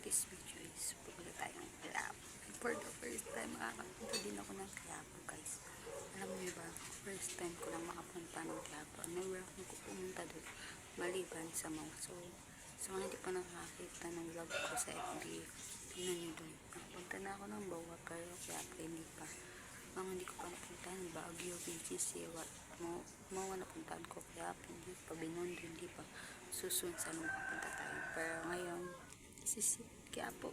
this video is pupunta tayong Quiapo. For the first time, makakapunta din ako ng Quiapo, guys. Alam niyo ba, first time ko lang makapunta ng Quiapo. Never ako pumunta doon, maliban sa mga. So, sa mga hindi pa nakakita ng vlog ko sa FB, tingnan nyo doon. Nakapunta na ako ng Bawa, pero Quiapo hindi pa. Mga hindi ko pa napuntahan, Baguio, BGC, mga napuntahan ko, Quiapo, hindi pa, Binondo, hindi pa. Susunod sa makapunta tayo. Pero ngayon, this is Quiapo.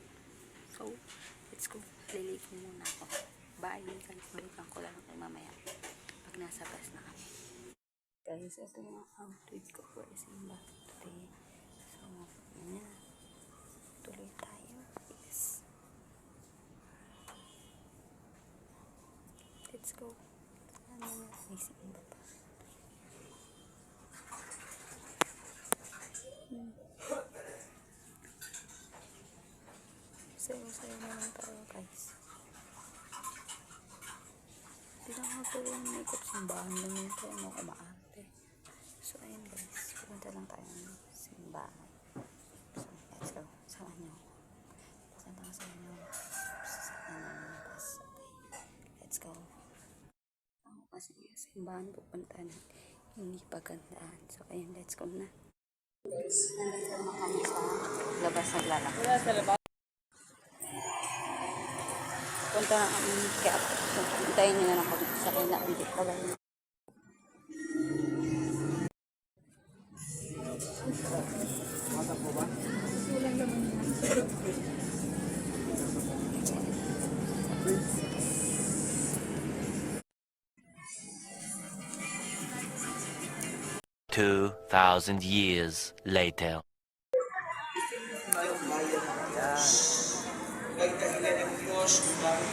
So, let's go. Liligo muna ako. Bye, guys. Balikan ko lang ako mamaya pag nasa bus na kami. Guys, ito yung outfit ko for Simba today. So, yun na. Tuloy tayo. Yes. Let's go. Ano na? May Simba pa. Sayo-sayo naman tayo, guys. Pinaka ko yung makeup simbahan lang yung tayo no, umaarte. So, ayun guys. Punta lang tayo ng simbahan. So, let's go. Saan nyo? Saan lang sa inyo? Let's go. Ako kasi yung simbahan pupunta na hindi pa gandaan. So, ayun. Let's go na. Nandito naman kami sa labas ng lalaki. Wala sa labas? Punta na kami kaya puntayin nyo na lang kami sa kanya ulit pala yun. Mata po ba? Ulan naman yan. 2,000 years later. Ngayong bayan na yan. Nagdahilan ng Diyos kung bakit